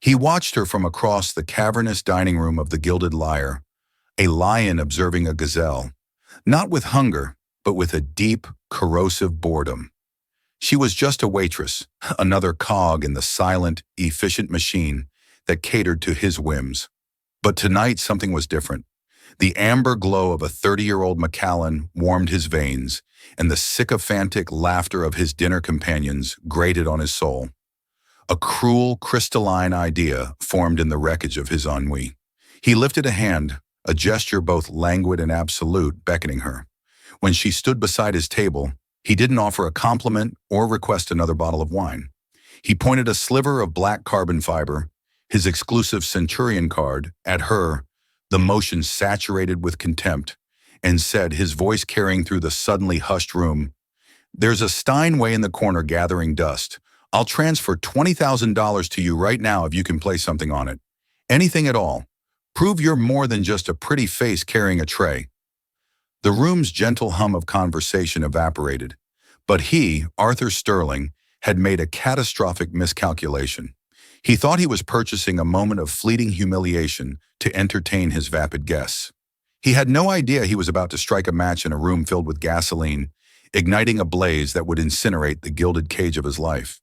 He watched her from across the cavernous dining room of the Gilded Lyre, a lion observing a gazelle, not with hunger, but with a deep, corrosive boredom. She was just a waitress, another cog in the silent, efficient machine that catered to his whims. But tonight something was different. The amber glow of a 30-year-old Macallan warmed his veins, and the sycophantic laughter of his dinner companions grated on his soul. A cruel, crystalline idea formed in the wreckage of his ennui. He lifted a hand, a gesture both languid and absolute, beckoning her. When she stood beside his table, he didn't offer a compliment or request another bottle of wine. He pointed a sliver of black carbon fiber, his exclusive Centurion card, at her, the motion saturated with contempt, and said, his voice carrying through the suddenly hushed room, "There's a Steinway in the corner gathering dust. I'll transfer $20,000 to you right now if you can play something on it. Anything at all. Prove you're more than just a pretty face carrying a tray." The room's gentle hum of conversation evaporated, but he, Arthur Sterling, had made a catastrophic miscalculation. He thought he was purchasing a moment of fleeting humiliation to entertain his vapid guests. He had no idea he was about to strike a match in a room filled with gasoline, igniting a blaze that would incinerate the gilded cage of his life.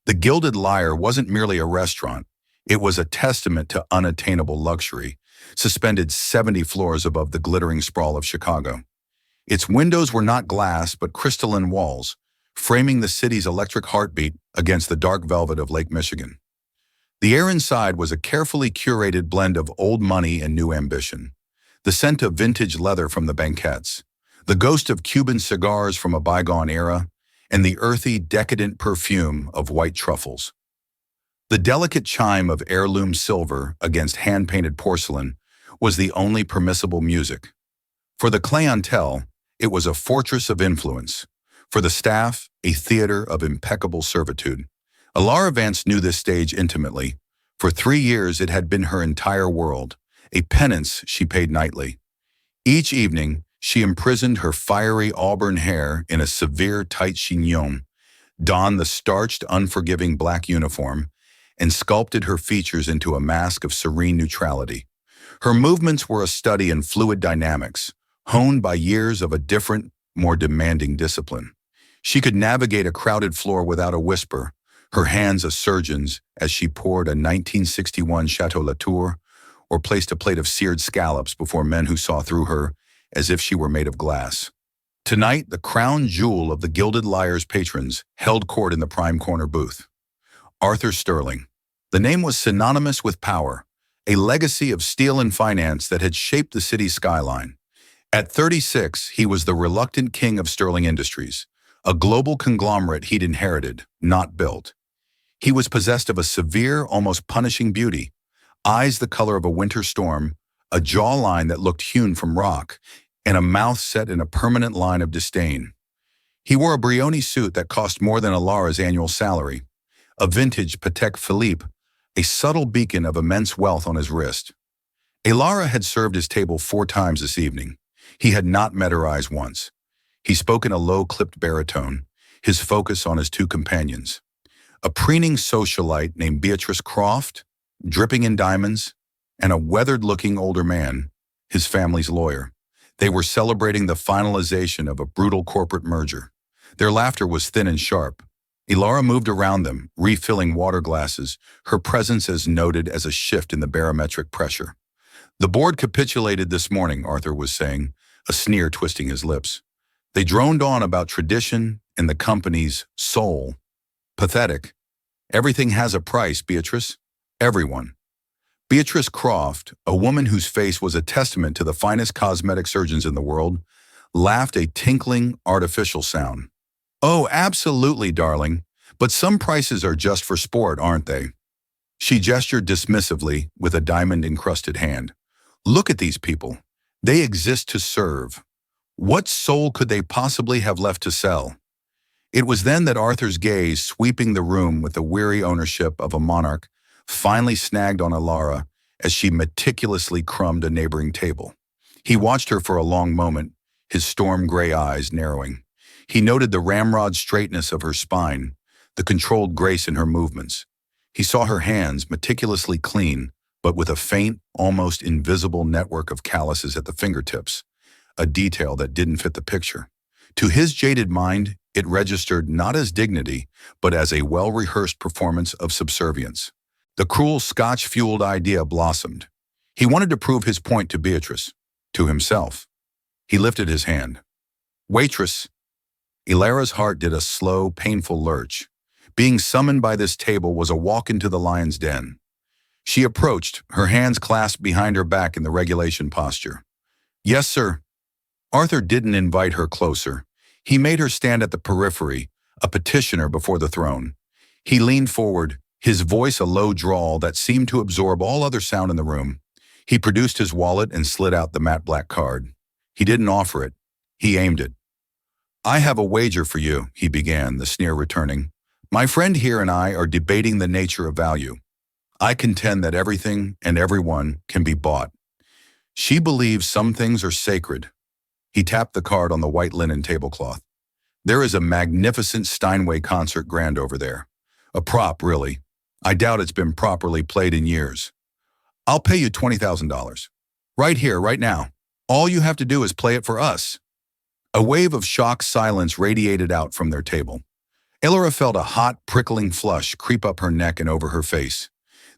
The Gilded Lyre wasn't merely a restaurant. It was a testament to unattainable luxury, suspended 70 floors above the glittering sprawl of Chicago. Its windows were not glass but crystalline walls, framing the city's electric heartbeat against the dark velvet of Lake Michigan. The air inside was a carefully curated blend of old money and new ambition. The scent of vintage leather from the banquettes, the ghost of Cuban cigars from a bygone era, and the earthy, decadent perfume of white truffles. The delicate chime of heirloom silver against hand-painted porcelain was the only permissible music. For the clientele, it was a fortress of influence. For the staff, a theater of impeccable servitude. Alara Vance knew this stage intimately. For 3 years it had been her entire world, a penance she paid nightly. Each evening, she imprisoned her fiery auburn hair in a severe tight chignon, donned the starched, unforgiving black uniform, and sculpted her features into a mask of serene neutrality. Her movements were a study in fluid dynamics, honed by years of a different, more demanding discipline. She could navigate a crowded floor without a whisper, her hands as surgeons as she poured a 1961 Chateau Latour or placed a plate of seared scallops before men who saw through her as if she were made of glass. Tonight, the crown jewel of the Gilded Lyre's patrons held court in the prime corner booth. Arthur Sterling. The name was synonymous with power, a legacy of steel and finance that had shaped the city's skyline. At 36, he was the reluctant king of Sterling Industries, a global conglomerate he'd inherited, not built. He was possessed of a severe, almost punishing beauty, eyes the color of a winter storm, a jawline that looked hewn from rock, and a mouth set in a permanent line of disdain. He wore a Brioni suit that cost more than Alara's annual salary, a vintage Patek Philippe, a subtle beacon of immense wealth on his wrist. Alara had served his table 4 times this evening. He had not met her eyes once. He spoke in a low-clipped baritone, his focus on his 2 companions. A preening socialite named Beatrice Croft, dripping in diamonds, and a weathered-looking older man, his family's lawyer. They were celebrating the finalization of a brutal corporate merger. Their laughter was thin and sharp. Alara moved around them, refilling water glasses, her presence as noted as a shift in the barometric pressure. "The board capitulated this morning," Arthur was saying, a sneer twisting his lips. They droned on about tradition and the company's soul. Pathetic. Everything has a price, Beatrice. Everyone. Beatrice Croft, a woman whose face was a testament to the finest cosmetic surgeons in the world, laughed a tinkling, artificial sound. "Oh, absolutely, darling. But some prices are just for sport, aren't they?" She gestured dismissively with a diamond-encrusted hand. "Look at these people. They exist to serve. What soul could they possibly have left to sell?" It was then that Arthur's gaze, sweeping the room with the weary ownership of a monarch, finally snagged on Alara as she meticulously crumbed a neighboring table. He watched her for a long moment, his storm-gray eyes narrowing. He noted the ramrod straightness of her spine, the controlled grace in her movements. He saw her hands meticulously clean, but with a faint, almost invisible network of calluses at the fingertips, a detail that didn't fit the picture. To his jaded mind, it registered not as dignity, but as a well-rehearsed performance of subservience. The cruel Scotch-fueled idea blossomed. He wanted to prove his point to Beatrice, to himself. He lifted his hand. "Waitress." Ilara's heart did a slow, painful lurch. Being summoned by this table was a walk into the lion's den. She approached, her hands clasped behind her back in the regulation posture. "Yes, sir." Arthur didn't invite her closer. He made her stand at the periphery, a petitioner before the throne. He leaned forward, his voice a low drawl that seemed to absorb all other sound in the room. He produced his wallet and slid out the matte black card. He didn't offer it. He aimed it. "I have a wager for you," he began, the sneer returning. "My friend here and I are debating the nature of value. I contend that everything and everyone can be bought. She believes some things are sacred." He tapped the card on the white linen tablecloth. "There is a magnificent Steinway concert grand over there. A prop, really. I doubt it's been properly played in years. I'll pay you $20,000. Right here, right now. All you have to do is play it for us." A wave of shocked silence radiated out from their table. Ilara felt a hot, prickling flush creep up her neck and over her face.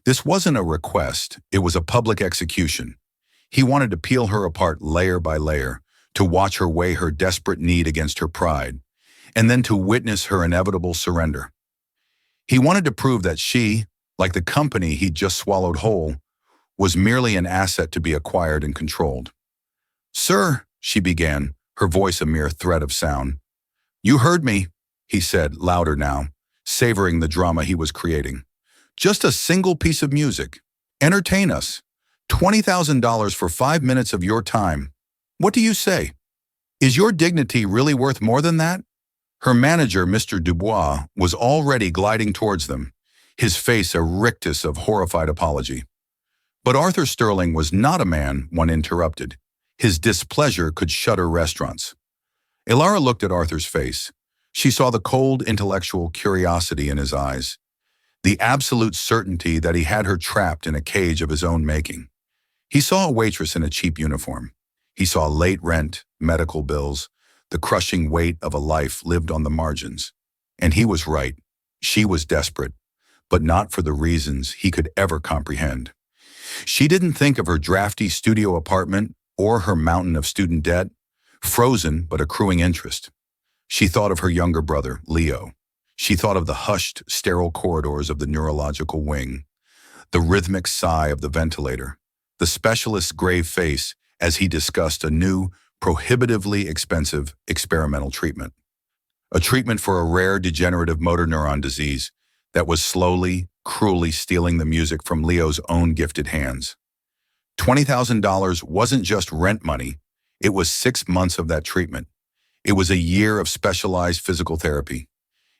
This wasn't a request, it was a public execution. He wanted to peel her apart layer by layer, to watch her weigh her desperate need against her pride, and then to witness her inevitable surrender. He wanted to prove that she, like the company he'd just swallowed whole, was merely an asset to be acquired and controlled. "Sir," she began, her voice a mere thread of sound. "You heard me," he said, louder now, savoring the drama he was creating. "Just a single piece of music. Entertain us. $20,000 for 5 minutes of your time. What do you say? Is your dignity really worth more than that?" Her manager, Mr. Dubois, was already gliding towards them, his face a rictus of horrified apology. But Arthur Sterling was not a man one interrupted. His displeasure could shutter restaurants. Ilara looked at Arthur's face. She saw the cold intellectual curiosity in his eyes, the absolute certainty that he had her trapped in a cage of his own making. He saw a waitress in a cheap uniform. He saw late rent, medical bills, the crushing weight of a life lived on the margins. And he was right. She was desperate, but not for the reasons he could ever comprehend. She didn't think of her drafty studio apartment or her mountain of student debt, frozen but accruing interest. She thought of her younger brother, Leo. She thought of the hushed, sterile corridors of the neurological wing, the rhythmic sigh of the ventilator, the specialist's grave face as he discussed a new, prohibitively expensive experimental treatment. A treatment for a rare degenerative motor neuron disease that was slowly, cruelly stealing the music from Leo's own gifted hands. $20,000 wasn't just rent money, it was 6 months of that treatment. It was a year of specialized physical therapy.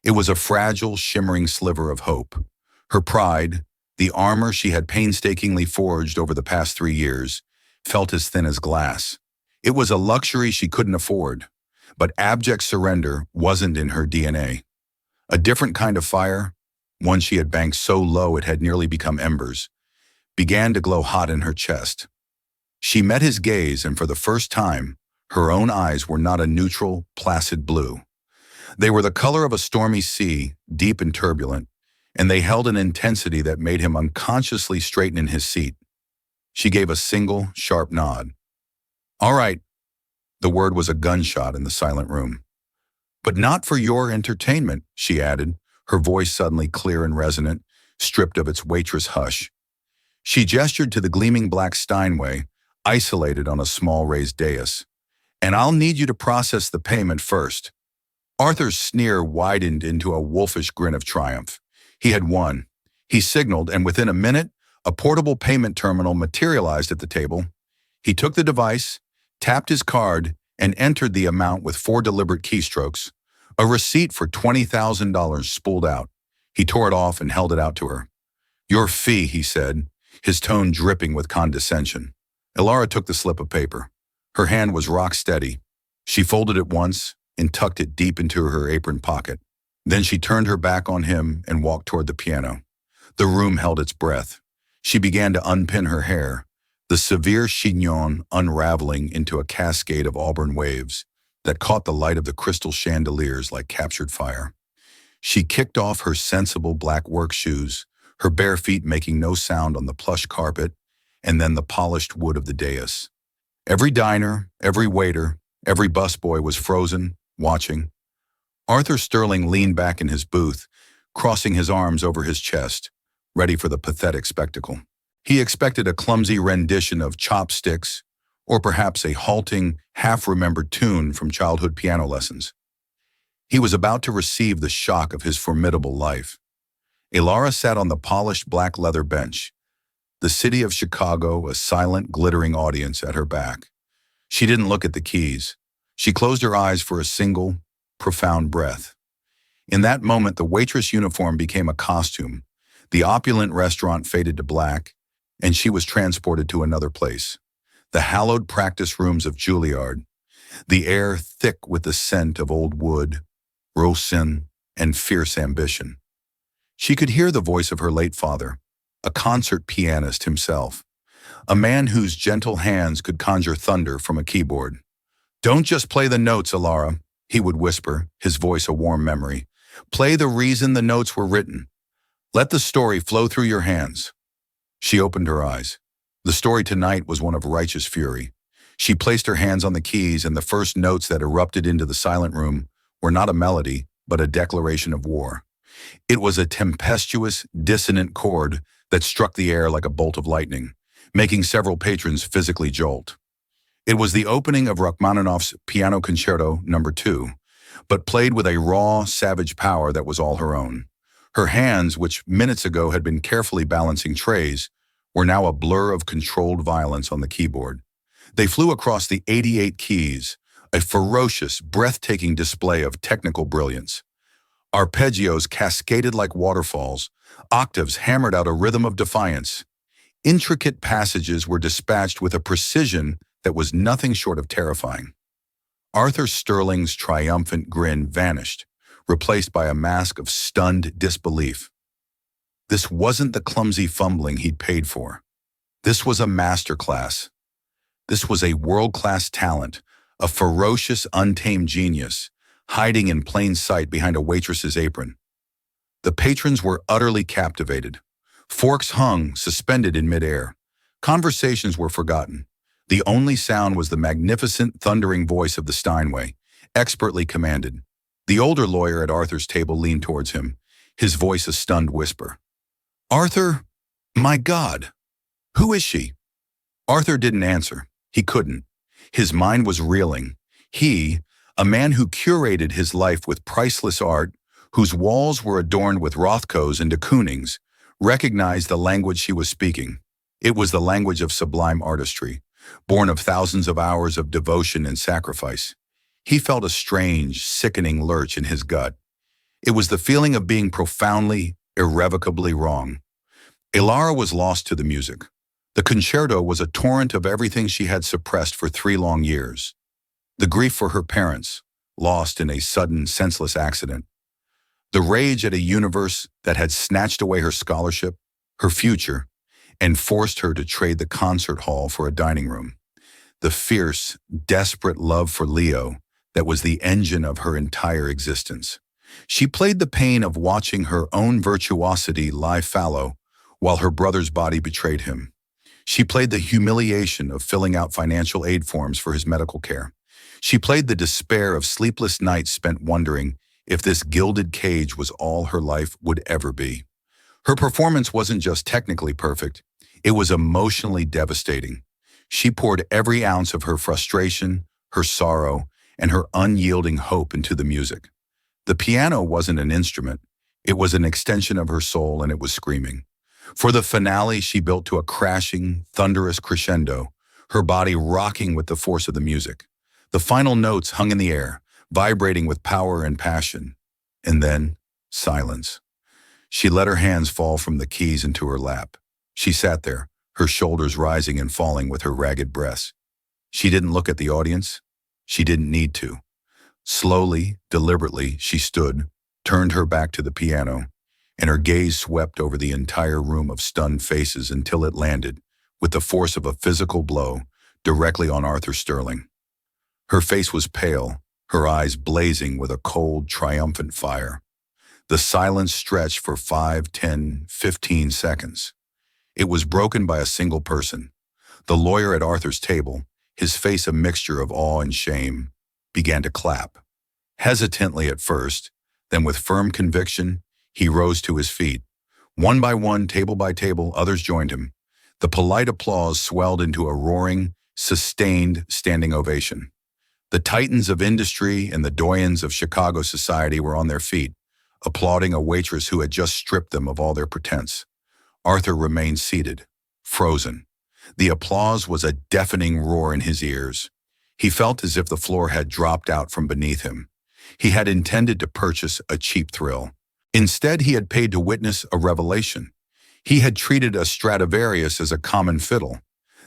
It was a fragile, shimmering sliver of hope. Her pride, the armor she had painstakingly forged over the past 3 years, felt as thin as glass. It was a luxury she couldn't afford, but abject surrender wasn't in her DNA. A different kind of fire, one she had banked so low it had nearly become embers, began to glow hot in her chest. She met his gaze, and for the first time, her own eyes were not a neutral, placid blue. They were the color of a stormy sea, deep and turbulent, and they held an intensity that made him unconsciously straighten in his seat. She gave a single, sharp nod. "All right." The word was a gunshot in the silent room. "But not for your entertainment," she added, her voice suddenly clear and resonant, stripped of its waitress hush. She gestured to the gleaming black Steinway, isolated on a small raised dais. "And I'll need you to process the payment first." Arthur's sneer widened into a wolfish grin of triumph. He had won. He signaled, and within a minute, a portable payment terminal materialized at the table. He took the device, tapped his card, and entered the amount with 4 deliberate keystrokes. A receipt for $20,000 spooled out. He tore it off and held it out to her. "Your fee," he said, his tone dripping with condescension. Ilara took the slip of paper. Her hand was rock steady. She folded it once and tucked it deep into her apron pocket. Then she turned her back on him and walked toward the piano. The room held its breath. She began to unpin her hair, the severe chignon unraveling into a cascade of auburn waves that caught the light of the crystal chandeliers like captured fire. She kicked off her sensible black work shoes, her bare feet making no sound on the plush carpet, and then the polished wood of the dais. Every diner, every waiter, every busboy was frozen, watching. Arthur Sterling leaned back in his booth, crossing his arms over his chest, ready for the pathetic spectacle. He expected a clumsy rendition of Chopsticks, or perhaps a halting, half-remembered tune from childhood piano lessons. He was about to receive the shock of his formidable life. Elara sat on the polished black leather bench, the city of Chicago a silent, glittering audience at her back. She didn't look at the keys. She closed her eyes for a single, profound breath. In that moment, the waitress uniform became a costume. The opulent restaurant faded to black, and she was transported to another place. The hallowed practice rooms of Juilliard, the air thick with the scent of old wood, rosin, and fierce ambition. She could hear the voice of her late father, a concert pianist himself, a man whose gentle hands could conjure thunder from a keyboard. "Don't just play the notes, Elara," he would whisper, his voice a warm memory. "Play the reason the notes were written. Let the story flow through your hands." She opened her eyes. The story tonight was one of righteous fury. She placed her hands on the keys, and the first notes that erupted into the silent room were not a melody, but a declaration of war. It was a tempestuous, dissonant chord that struck the air like a bolt of lightning, making several patrons physically jolt. It was the opening of Rachmaninoff's Piano Concerto No. 2, but played with a raw, savage power that was all her own. Her hands, which minutes ago had been carefully balancing trays, were now a blur of controlled violence on the keyboard. They flew across the 88 keys, a ferocious, breathtaking display of technical brilliance. Arpeggios cascaded like waterfalls, octaves hammered out a rhythm of defiance. Intricate passages were dispatched with a precision that was nothing short of terrifying. Arthur Sterling's triumphant grin vanished, replaced by a mask of stunned disbelief. This wasn't the clumsy fumbling he'd paid for. This was a masterclass. This was a world-class talent, a ferocious, untamed genius, hiding in plain sight behind a waitress's apron. The patrons were utterly captivated. Forks hung, suspended in midair. Conversations were forgotten. The only sound was the magnificent, thundering voice of the Steinway, expertly commanded. The older lawyer at Arthur's table leaned towards him, his voice a stunned whisper. "Arthur, my God, who is she?" Arthur didn't answer. He couldn't. His mind was reeling. He, a man who curated his life with priceless art, whose walls were adorned with Rothkos and de Koonings, recognized the language she was speaking. It was the language of sublime artistry, born of thousands of hours of devotion and sacrifice. He felt a strange, sickening lurch in his gut. It was the feeling of being profoundly, irrevocably wrong. Elara was lost to the music. The concerto was a torrent of everything she had suppressed for 3 long years. The grief for her parents, lost in a sudden, senseless accident. The rage at a universe that had snatched away her scholarship, her future, and forced her to trade the concert hall for a dining room. The fierce, desperate love for Leo that was the engine of her entire existence. She played the pain of watching her own virtuosity lie fallow while her brother's body betrayed him. She played the humiliation of filling out financial aid forms for his medical care. She played the despair of sleepless nights spent wondering if this gilded cage was all her life would ever be. Her performance wasn't just technically perfect, it was emotionally devastating. She poured every ounce of her frustration, her sorrow, and her unyielding hope into the music. The piano wasn't an instrument, it was an extension of her soul, and it was screaming. For the finale, she built to a crashing, thunderous crescendo, her body rocking with the force of the music. The final notes hung in the air, vibrating with power and passion. And then, silence. She let her hands fall from the keys into her lap. She sat there, her shoulders rising and falling with her ragged breaths. She didn't look at the audience. She didn't need to. Slowly, deliberately, she stood, turned her back to the piano, and her gaze swept over the entire room of stunned faces until it landed, with the force of a physical blow, directly on Arthur Sterling. Her face was pale, her eyes blazing with a cold, triumphant fire. The silence stretched for 5, 10, 15 seconds. It was broken by a single person. The lawyer at Arthur's table, his face a mixture of awe and shame, began to clap. Hesitantly at first, then with firm conviction, he rose to his feet. One by one, table by table, others joined him. The polite applause swelled into a roaring, sustained standing ovation. The titans of industry and the doyens of Chicago society were on their feet, applauding a waitress who had just stripped them of all their pretense. Arthur remained seated, frozen. The applause was a deafening roar in his ears. He felt as if the floor had dropped out from beneath him. He had intended to purchase a cheap thrill. Instead, he had paid to witness a revelation. He had treated a Stradivarius as a common fiddle.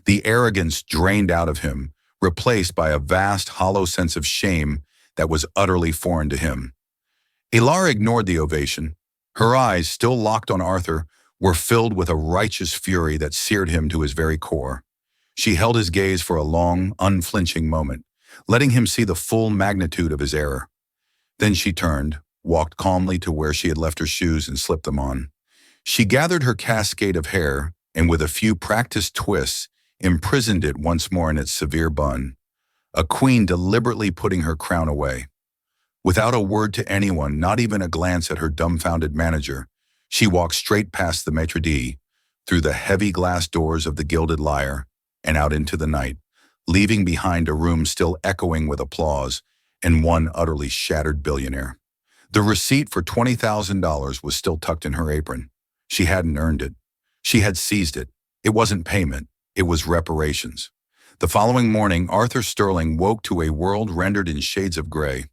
The arrogance drained out of him, replaced by a vast, hollow sense of shame that was utterly foreign to him. Ilara ignored the ovation. Her eyes, still locked on Arthur, were filled with a righteous fury that seared him to his very core. She held his gaze for a long, unflinching moment, letting him see the full magnitude of his error. Then she turned, walked calmly to where she had left her shoes and slipped them on. She gathered her cascade of hair and with a few practiced twists, imprisoned it once more in its severe bun, a queen deliberately putting her crown away. Without a word to anyone, not even a glance at her dumbfounded manager, she walked straight past the maitre d', through the heavy glass doors of the Gilded Lyre, and out into the night, leaving behind a room still echoing with applause and one utterly shattered billionaire. The receipt for $20,000 was still tucked in her apron. She hadn't earned it. She had seized it. It wasn't payment. It was reparations. The following morning, Arthur Sterling woke to a world rendered in shades of gray.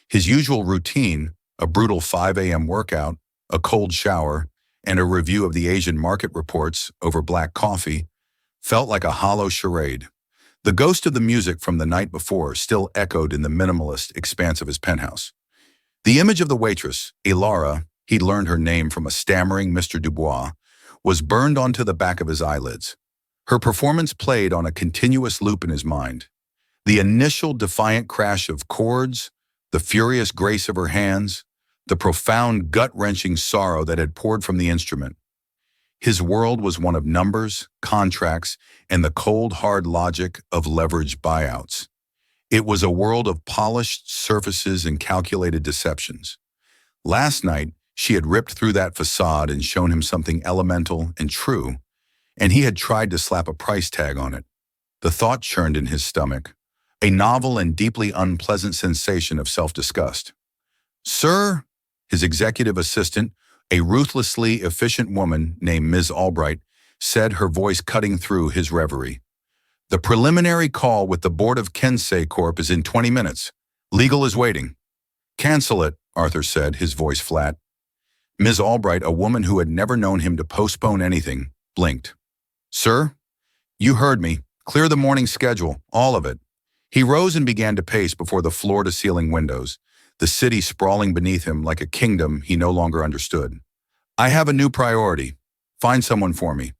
His usual routine, a brutal 5 a.m. workout, a cold shower, and a review of the Asian market reports over black coffee, felt like a hollow charade. The ghost of the music from the night before still echoed in the minimalist expanse of his penthouse. The image of the waitress, Ilara, he'd learned her name from a stammering Mr. Dubois, was burned onto the back of his eyelids. Her performance played on a continuous loop in his mind. The initial defiant crash of chords, the furious grace of her hands, the profound gut-wrenching sorrow that had poured from the instrument. His world was one of numbers, contracts, and the cold, hard logic of leveraged buyouts. It was a world of polished surfaces and calculated deceptions. Last night, she had ripped through that facade and shown him something elemental and true, and he had tried to slap a price tag on it. The thought churned in his stomach, a novel and deeply unpleasant sensation of self-disgust. "Sir," his executive assistant, a ruthlessly efficient woman named Ms. Albright, said, her voice cutting through his reverie. "The preliminary call with the board of Kensei Corp is in 20 minutes. Legal is waiting." "Cancel it," Arthur said, his voice flat. Ms. Albright, a woman who had never known him to postpone anything, blinked. "Sir, you heard me. Clear the morning schedule, all of it." He rose and began to pace before the floor-to-ceiling windows, the city sprawling beneath him like a kingdom he no longer understood. "I have a new priority. Find someone for me."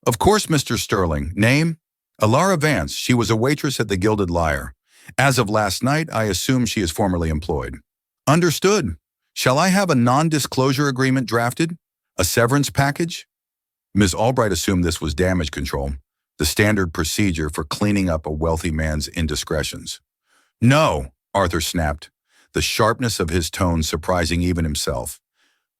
"Of course, Mr. Sterling. Name?" "Ilara Vance. She was a waitress at the Gilded Lyre. As of last night, I assume she is formerly employed." "Understood. Shall I have a non-disclosure agreement drafted? A severance package?" Ms. Albright assumed this was damage control, the standard procedure for cleaning up a wealthy man's indiscretions. "No," Arthur snapped, the sharpness of his tone surprising even himself.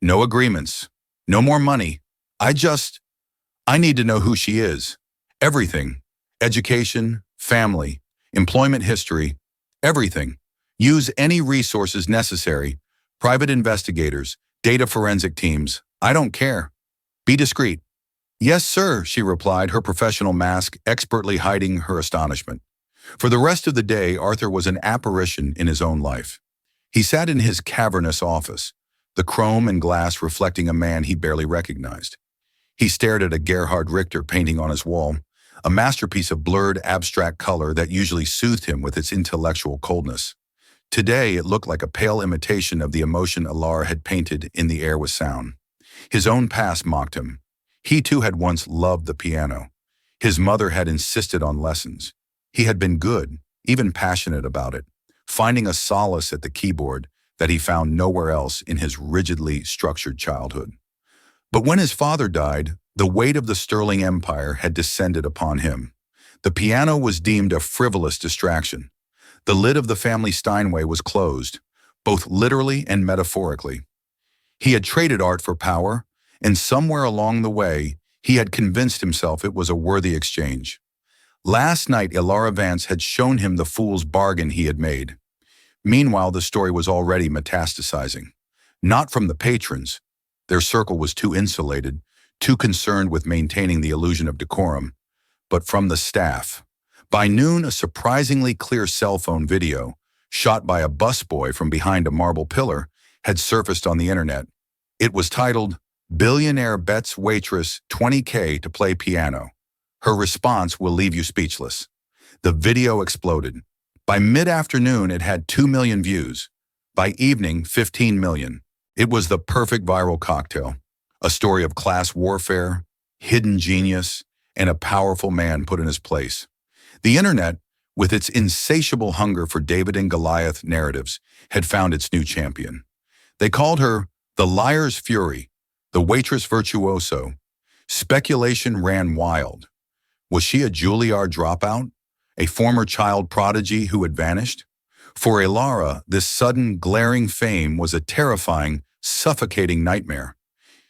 "No agreements. No more money. I need to know who she is. Everything. Education, family, employment history, everything. Use any resources necessary. Private investigators, data forensic teams. I don't care. Be discreet." "Yes, sir," she replied, her professional mask expertly hiding her astonishment. For the rest of the day, Arthur was an apparition in his own life. He sat in his cavernous office, the chrome and glass reflecting a man he barely recognized. He stared at a Gerhard Richter painting on his wall, a masterpiece of blurred, abstract color that usually soothed him with its intellectual coldness. Today, it looked like a pale imitation of the emotion Ilara had painted in The Air with Sound. His own past mocked him. He too had once loved the piano. His mother had insisted on lessons. He had been good, even passionate about it, finding a solace at the keyboard that he found nowhere else in his rigidly structured childhood. But when his father died, the weight of the Sterling Empire had descended upon him. The piano was deemed a frivolous distraction. The lid of the family Steinway was closed, both literally and metaphorically. He had traded art for power, and somewhere along the way, he had convinced himself it was a worthy exchange. Last night, Ilara Vance had shown him the fool's bargain he had made. Meanwhile, the story was already metastasizing. Not from the patrons. Their circle was too insulated, too concerned with maintaining the illusion of decorum, but from the staff. By noon, a surprisingly clear cell phone video, shot by a busboy from behind a marble pillar, had surfaced on the internet. It was titled, "Billionaire bets waitress $20K to play piano. Her response will leave you speechless." The video exploded. By mid-afternoon, it had 2 million views. By evening, 15 million. It was the perfect viral cocktail. A story of class warfare, hidden genius, and a powerful man put in his place. The internet, with its insatiable hunger for David and Goliath narratives, had found its new champion. They called her the Liar's Fury, the Waitress Virtuoso. Speculation ran wild. Was she a Juilliard dropout? A former child prodigy who had vanished? For Ilara, this sudden, glaring fame was a terrifying, suffocating nightmare.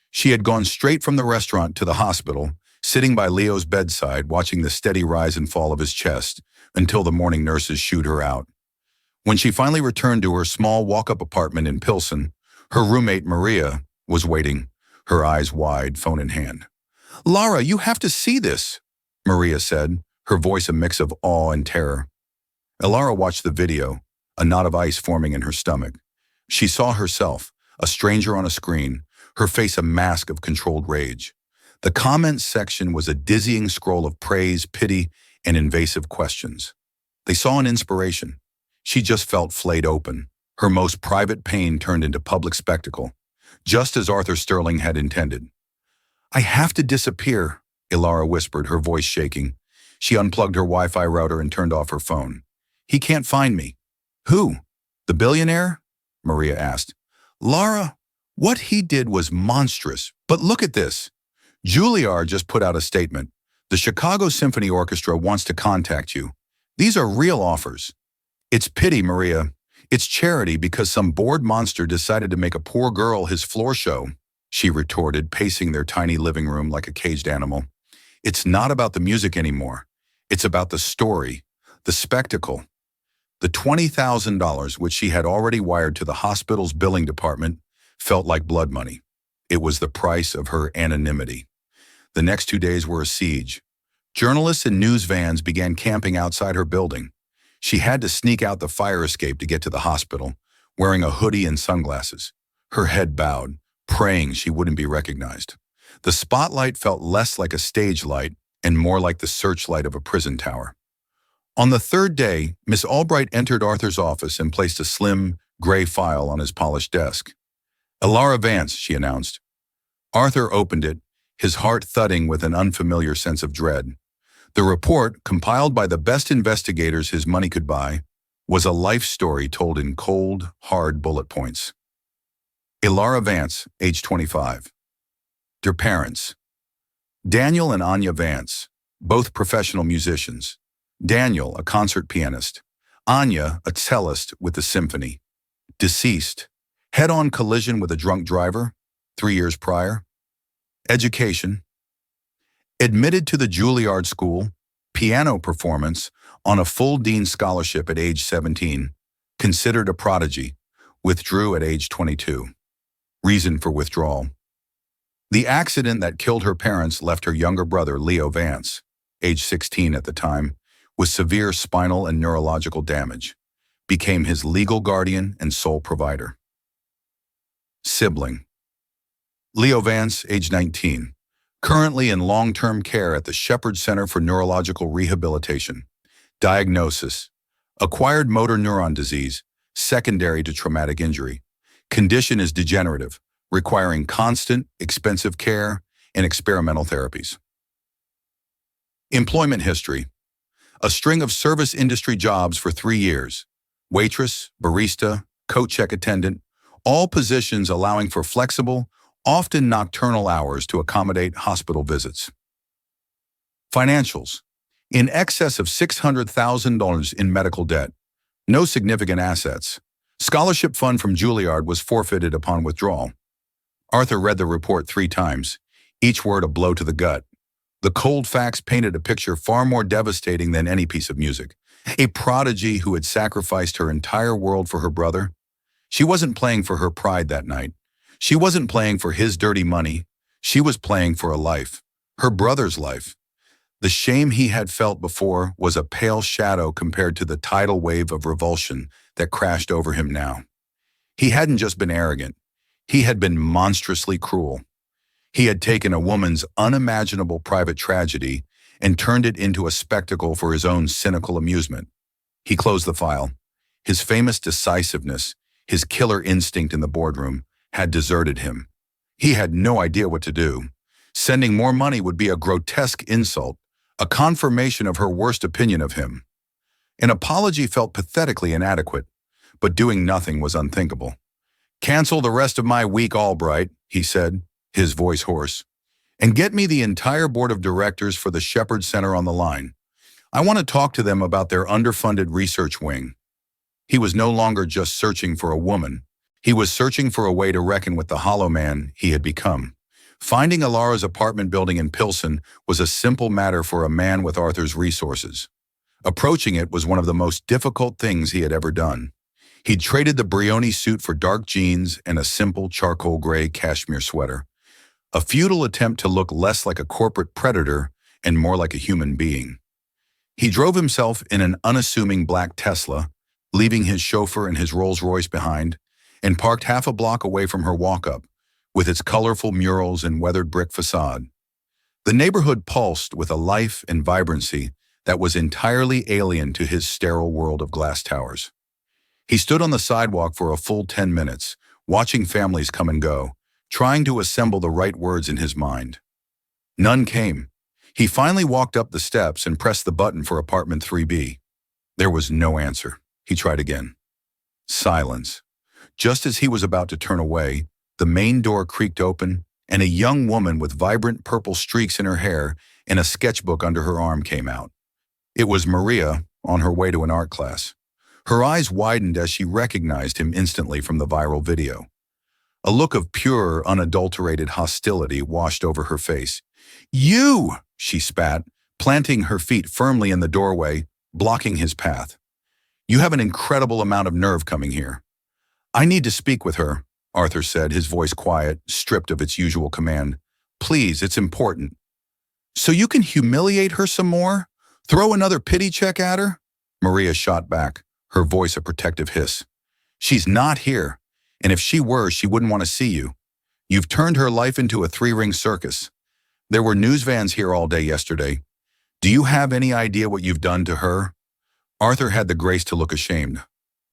She had gone straight from the restaurant to the hospital, sitting by Leo's bedside watching the steady rise and fall of his chest until the morning nurses shooed her out. When she finally returned to her small walk-up apartment in Pilsen, her roommate Maria was waiting, her eyes wide, phone in hand. "Lara, you have to see this," Maria said, her voice a mix of awe and terror. Ilara watched the video, a knot of ice forming in her stomach. She saw herself, a stranger on a screen, her face a mask of controlled rage. The comments section was a dizzying scroll of praise, pity, and invasive questions. They saw an inspiration. She just felt flayed open. Her most private pain turned into public spectacle, just as Arthur Sterling had intended. "I have to disappear," Ilara whispered, her voice shaking. She unplugged her Wi-Fi router and turned off her phone. "He can't find me." "Who? The billionaire?" Maria asked. "Lara, what he did was monstrous, but look at this. Juilliard just put out a statement. The Chicago Symphony Orchestra wants to contact you. These are real offers." "It's pity, Maria. It's charity because some bored monster decided to make a poor girl his floor show," she retorted, pacing their tiny living room like a caged animal. "It's not about the music anymore. It's about the story, the spectacle." The $20,000, which she had already wired to the hospital's billing department, felt like blood money. It was the price of her anonymity. The next 2 days were a siege. Journalists and news vans began camping outside her building. She had to sneak out the fire escape to get to the hospital, wearing a hoodie and sunglasses, her head bowed, praying she wouldn't be recognized. The spotlight felt less like a stage light and more like the searchlight of a prison tower. On the third day, Miss Albright entered Arthur's office and placed a slim, gray file on his polished desk. "Ilara Vance," she announced. Arthur opened it, his heart thudding with an unfamiliar sense of dread. The report, compiled by the best investigators his money could buy, was a life story told in cold, hard bullet points. Ilara Vance, age 25. Their parents. Daniel and Anya Vance, both professional musicians. Daniel, a concert pianist. Anya, a cellist with the symphony. Deceased. Head-on collision with a drunk driver, 3 years prior. Education. Admitted to the Juilliard School, piano performance, on a full dean scholarship at age 17. Considered a prodigy. Withdrew at age 22. Reason for withdrawal. The accident that killed her parents left her younger brother, Leo Vance, age 16 at the time, with severe spinal and neurological damage. Became his legal guardian and sole provider. Sibling. Leo Vance, age 19. Currently in long-term care at the Shepherd Center for Neurological Rehabilitation. Diagnosis: acquired motor neuron disease, secondary to traumatic injury. Condition is degenerative, requiring constant, expensive care and experimental therapies. Employment history. A string of service industry jobs for 3 years. Waitress, barista, coat check attendant, all positions allowing for flexible, often nocturnal hours to accommodate hospital visits. Financials. In excess of $600,000 in medical debt. No significant assets. Scholarship fund from Juilliard was forfeited upon withdrawal. Arthur read the report 3 times, each word a blow to the gut. The cold facts painted a picture far more devastating than any piece of music. A prodigy who had sacrificed her entire world for her brother. She wasn't playing for her pride that night. She wasn't playing for his dirty money. She was playing for a life. Her brother's life. The shame he had felt before was a pale shadow compared to the tidal wave of revulsion that crashed over him now. He hadn't just been arrogant. He had been monstrously cruel. He had taken a woman's unimaginable private tragedy and turned it into a spectacle for his own cynical amusement. He closed the file. His famous decisiveness, his killer instinct in the boardroom, had deserted him. He had no idea what to do. Sending more money would be a grotesque insult, a confirmation of her worst opinion of him. An apology felt pathetically inadequate, but doing nothing was unthinkable. "Cancel the rest of my week, Albright," he said, his voice hoarse, "and get me the entire board of directors for the Shepherd Center on the line. I want to talk to them about their underfunded research wing." He was no longer just searching for a woman. He was searching for a way to reckon with the hollow man he had become. Finding Alara's apartment building in Pilsen was a simple matter for a man with Arthur's resources. Approaching it was one of the most difficult things he had ever done. He'd traded the Brioni suit for dark jeans and a simple charcoal gray cashmere sweater. A futile attempt to look less like a corporate predator and more like a human being. He drove himself in an unassuming black Tesla, leaving his chauffeur and his Rolls-Royce behind, and parked half a block away from her walk-up, with its colorful murals and weathered brick facade. The neighborhood pulsed with a life and vibrancy that was entirely alien to his sterile world of glass towers. He stood on the sidewalk for a full 10 minutes, watching families come and go, trying to assemble the right words in his mind. None came. He finally walked up the steps and pressed the button for apartment 3B. There was no answer. He tried again. Silence. Just as he was about to turn away, the main door creaked open, and a young woman with vibrant purple streaks in her hair and a sketchbook under her arm came out. It was Maria, on her way to an art class. Her eyes widened as she recognized him instantly from the viral video. A look of pure, unadulterated hostility washed over her face. "You!" she spat, planting her feet firmly in the doorway, blocking his path. "You have an incredible amount of nerve coming here." "I need to speak with her," Arthur said, his voice quiet, stripped of its usual command. "Please, it's important." "So you can humiliate her some more? Throw another pity check at her?" Maria shot back, her voice a protective hiss. "She's not here, and if she were, she wouldn't want to see you. You've turned her life into a 3-ring circus. There were news vans here all day yesterday. Do you have any idea what you've done to her?" Arthur had the grace to look ashamed.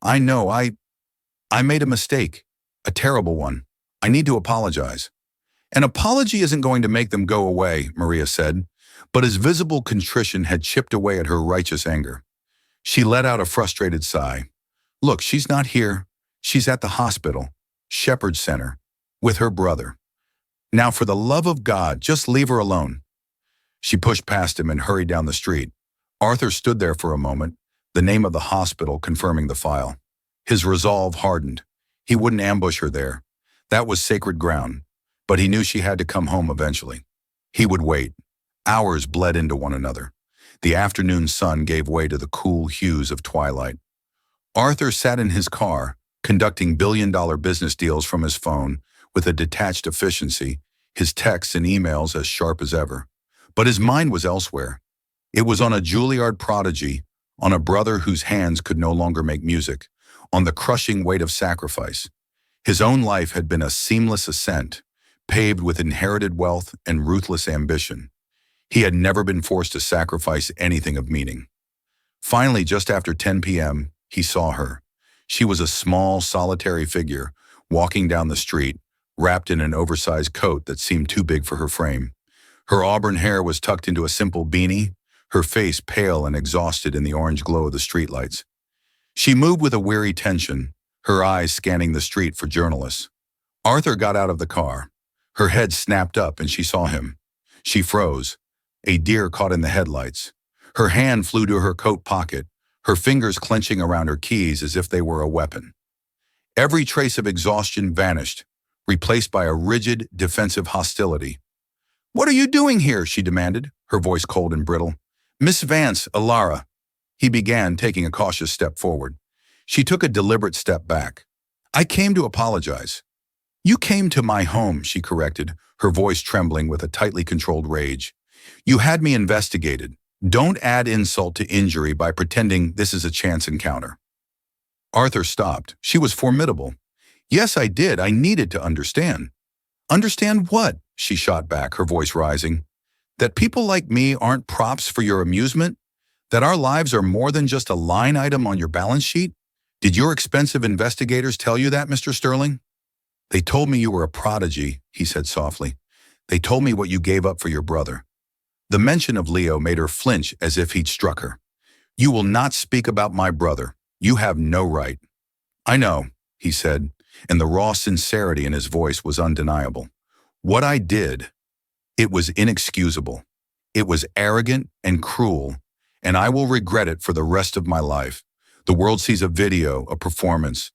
"I know, I made a mistake. A terrible one. I need to apologize." "An apology isn't going to make them go away," Maria said, but his visible contrition had chipped away at her righteous anger. She let out a frustrated sigh. "Look, she's not here. She's at the hospital, Shepherd Center, with her brother. Now, for the love of God, just leave her alone." She pushed past him and hurried down the street. Arthur stood there for a moment, the name of the hospital confirming the file. His resolve hardened. He wouldn't ambush her there. That was sacred ground, but he knew she had to come home eventually. He would wait. Hours bled into one another. The afternoon sun gave way to the cool hues of twilight. Arthur sat in his car, conducting billion-dollar business deals from his phone with a detached efficiency, his texts and emails as sharp as ever. But his mind was elsewhere. It was on a Juilliard prodigy, on a brother whose hands could no longer make music, on the crushing weight of sacrifice. His own life had been a seamless ascent, paved with inherited wealth and ruthless ambition. He had never been forced to sacrifice anything of meaning. Finally, just after 10 p.m., he saw her. She was a small, solitary figure, walking down the street, wrapped in an oversized coat that seemed too big for her frame. Her auburn hair was tucked into a simple beanie, her face pale and exhausted in the orange glow of the streetlights. She moved with a weary tension, her eyes scanning the street for journalists. Arthur got out of the car. Her head snapped up and she saw him. She froze, a deer caught in the headlights. Her hand flew to her coat pocket, her fingers clenching around her keys as if they were a weapon. Every trace of exhaustion vanished, replaced by a rigid, defensive hostility. "What are you doing here?" she demanded, her voice cold and brittle. "Miss Vance, Alara." He began, taking a cautious step forward. She took a deliberate step back. "I came to apologize." "You came to my home," she corrected, her voice trembling with a tightly controlled rage. "You had me investigated. Don't add insult to injury by pretending this is a chance encounter." Arthur stopped. She was formidable. "Yes, I did. I needed to understand." "Understand what?" she shot back, her voice rising. "That people like me aren't props for your amusement? That our lives are more than just a line item on your balance sheet? Did your expensive investigators tell you that, Mr. Sterling?" "They told me you were a prodigy," he said softly. "They told me what you gave up for your brother." The mention of Leo made her flinch as if he'd struck her. "You will not speak about my brother. You have no right." "I know," he said, and the raw sincerity in his voice was undeniable. "What I did, it was inexcusable. It was arrogant and cruel, and I will regret it for the rest of my life. The world sees a video, a performance.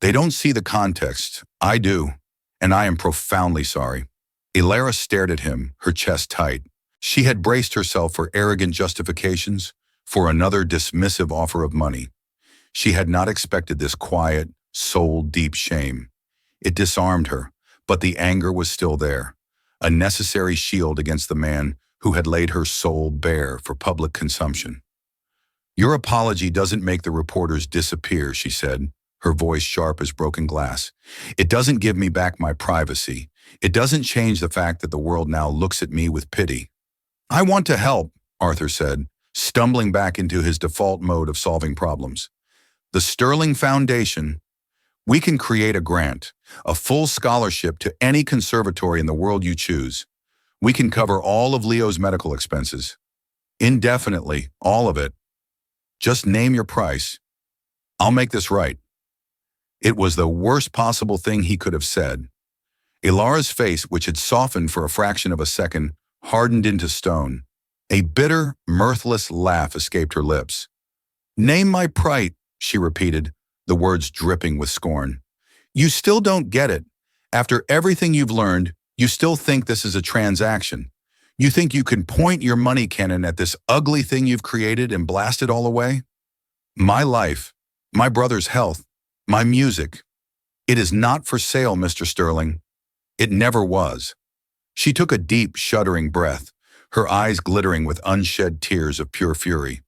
They don't see the context. I do, and I am profoundly sorry." Alara stared at him, her chest tight. She had braced herself for arrogant justifications, for another dismissive offer of money. She had not expected this quiet, soul-deep shame. It disarmed her, but the anger was still there, a necessary shield against the man who had laid her soul bare for public consumption. "Your apology doesn't make the reporters disappear," she said, her voice sharp as broken glass. "It doesn't give me back my privacy. It doesn't change the fact that the world now looks at me with pity." "I want to help," Arthur said, stumbling back into his default mode of solving problems. "The Sterling Foundation, we can create a grant, a full scholarship to any conservatory in the world you choose. We can cover all of Leo's medical expenses. Indefinitely, all of it. Just name your price. I'll make this right." It was the worst possible thing he could have said. Alara's face, which had softened for a fraction of a second, hardened into stone. A bitter, mirthless laugh escaped her lips. "Name my price," she repeated, the words dripping with scorn. "You still don't get it. After everything you've learned, you still think this is a transaction. You think you can point your money cannon at this ugly thing you've created and blast it all away? My life, my brother's health, my music. It is not for sale, Mr. Sterling. It never was." She took a deep, shuddering breath, her eyes glittering with unshed tears of pure fury.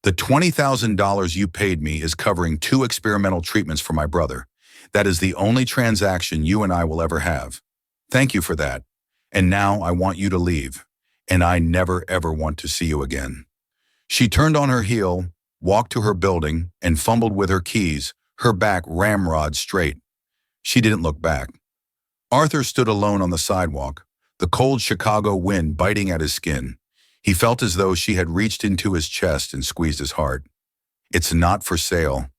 "The $20,000 you paid me is covering 2 experimental treatments for my brother. That is the only transaction you and I will ever have. Thank you for that. And now I want you to leave, and I never ever want to see you again." She turned on her heel, walked to her building, and fumbled with her keys, her back ramrod straight. She didn't look back. Arthur stood alone on the sidewalk, the cold Chicago wind biting at his skin. He felt as though she had reached into his chest and squeezed his heart. "It's not for sale."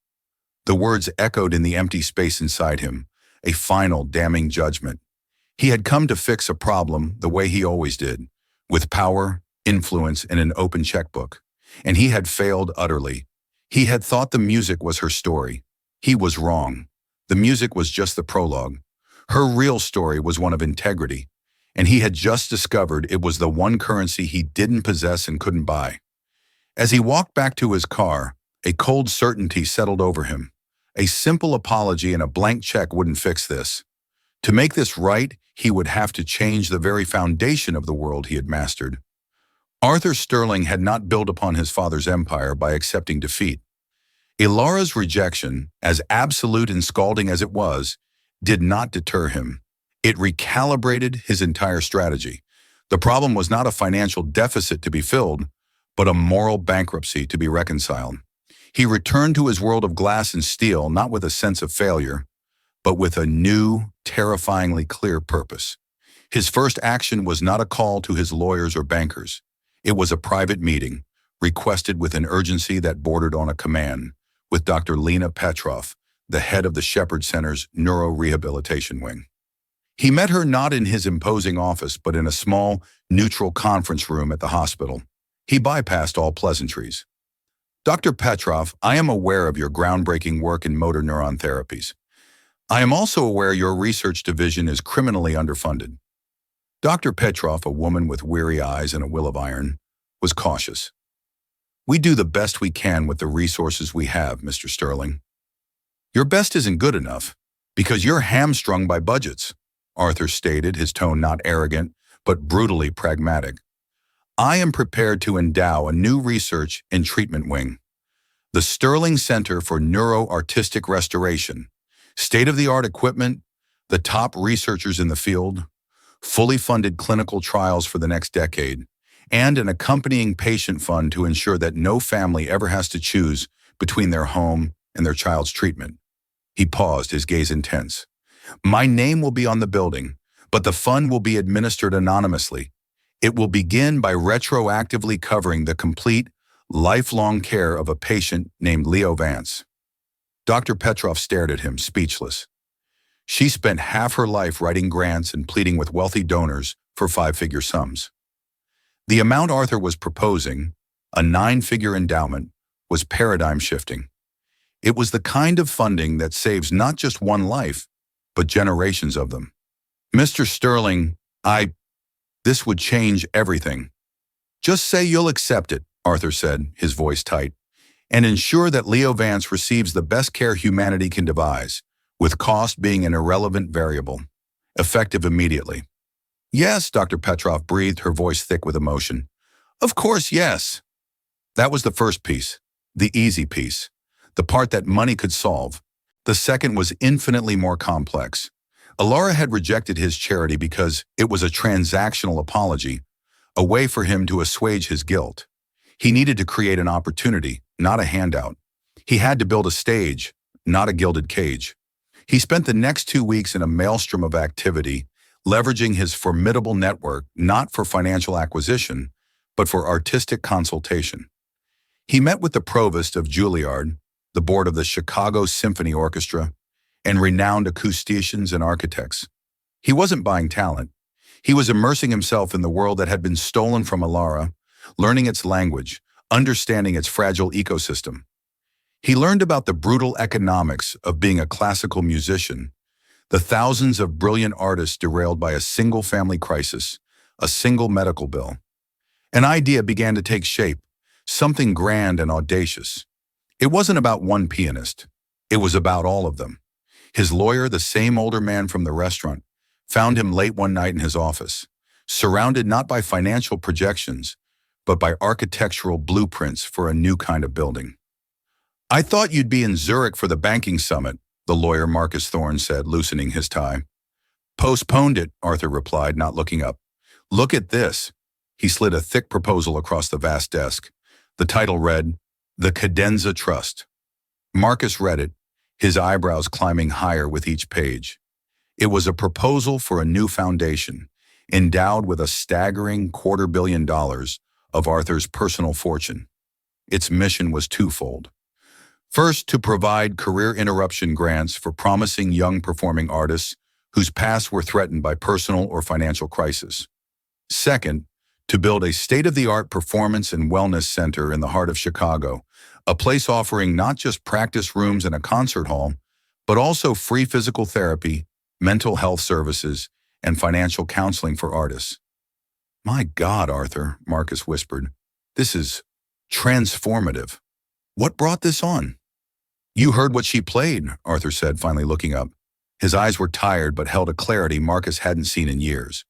The words echoed in the empty space inside him, a final, damning judgment. He had come to fix a problem the way he always did, with power, influence, and an open checkbook. And he had failed utterly. He had thought the music was her story. He was wrong. The music was just the prologue. Her real story was one of integrity, and he had just discovered it was the one currency he didn't possess and couldn't buy. As he walked back to his car, a cold certainty settled over him. A simple apology and a blank check wouldn't fix this. To make this right, he would have to change the very foundation of the world he had mastered. Arthur Sterling had not built upon his father's empire by accepting defeat. Alara's rejection, as absolute and scalding as it was, did not deter him. It recalibrated his entire strategy. The problem was not a financial deficit to be filled, but a moral bankruptcy to be reconciled. He returned to his world of glass and steel not with a sense of failure, but with a new, terrifyingly clear purpose. His first action was not a call to his lawyers or bankers. It was a private meeting, requested with an urgency that bordered on a command, with Dr. Lena Petrov, the head of the Shepherd Center's neurorehabilitation wing. He met her not in his imposing office, but in a small, neutral conference room at the hospital. He bypassed all pleasantries. Dr. Petrov, I am aware of your groundbreaking work in motor neuron therapies. I am also aware your research division is criminally underfunded. Dr. Petrov, a woman with weary eyes and a will of iron, was cautious. We do the best we can with the resources we have, Mr. Sterling. Your best isn't good enough, because you're hamstrung by budgets, Arthur stated, his tone not arrogant, but brutally pragmatic. I am prepared to endow a new research and treatment wing, the Sterling Center for Neuro-Artistic Restoration, state-of-the-art equipment, the top researchers in the field, fully funded clinical trials for the next decade, and an accompanying patient fund to ensure that no family ever has to choose between their home and their child's treatment. He paused, his gaze intense. My name will be on the building, but the fund will be administered anonymously. It will begin by retroactively covering the complete, lifelong care of a patient named Leo Vance. Dr. Petrov stared at him, speechless. She spent half her life writing grants and pleading with wealthy donors for five-figure sums. The amount Arthur was proposing, a 9-figure endowment, was paradigm-shifting. It was the kind of funding that saves not just one life, but generations of them. Mr. Sterling, this would change everything. Just say you'll accept it, Arthur said, his voice tight, and ensure that Leo Vance receives the best care humanity can devise, with cost being an irrelevant variable, effective immediately. Yes, Dr. Petrov breathed, her voice thick with emotion. Of course, yes. That was the first piece, the easy piece, the part that money could solve. The second was infinitely more complex. Alara had rejected his charity because it was a transactional apology, a way for him to assuage his guilt. He needed to create an opportunity, not a handout. He had to build a stage, not a gilded cage. He spent the next 2 weeks in a maelstrom of activity, leveraging his formidable network not for financial acquisition, but for artistic consultation. He met with the provost of Juilliard, the board of the Chicago Symphony Orchestra, and renowned acousticians and architects. He wasn't buying talent. He was immersing himself in the world that had been stolen from Alara, learning its language, understanding its fragile ecosystem. He learned about the brutal economics of being a classical musician, the thousands of brilliant artists derailed by a single family crisis, a single medical bill. An idea began to take shape, something grand and audacious. It wasn't about one pianist. It was about all of them. His lawyer, the same older man from the restaurant, found him late one night in his office, surrounded not by financial projections, but by architectural blueprints for a new kind of building. I thought you'd be in Zurich for the banking summit, the lawyer Marcus Thorne said, loosening his tie. Postponed it, Arthur replied, not looking up. Look at this. He slid a thick proposal across the vast desk. The title read, The Cadenza Trust. Marcus read it, his eyebrows climbing higher with each page. It was a proposal for a new foundation, endowed with a staggering $250 million of Arthur's personal fortune. Its mission was twofold. First, to provide career interruption grants for promising young performing artists whose paths were threatened by personal or financial crisis. Second, to build a state-of-the-art performance and wellness center in the heart of Chicago, a place offering not just practice rooms and a concert hall, but also free physical therapy, mental health services, and financial counseling for artists. My God, Arthur, Marcus whispered, this is transformative. What brought this on? You heard what she played, Arthur said, finally looking up. His eyes were tired but held a clarity Marcus hadn't seen in years.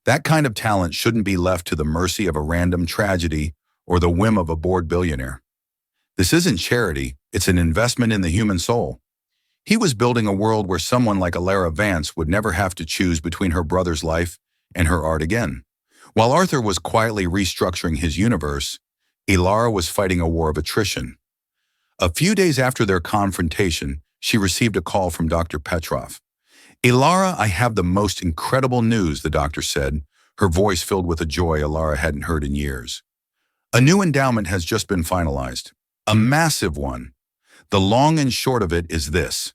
That kind of talent shouldn't be left to the mercy of a random tragedy or the whim of a bored billionaire. This isn't charity, it's an investment in the human soul. He was building a world where someone like Alara Vance would never have to choose between her brother's life and her art again. While Arthur was quietly restructuring his universe, Alara was fighting a war of attrition. A few days after their confrontation, she received a call from Dr. Petrov. "Ilara, I have the most incredible news," the doctor said, her voice filled with a joy Ilara hadn't heard in years. "A new endowment has just been finalized. A massive one. The long and short of it is this.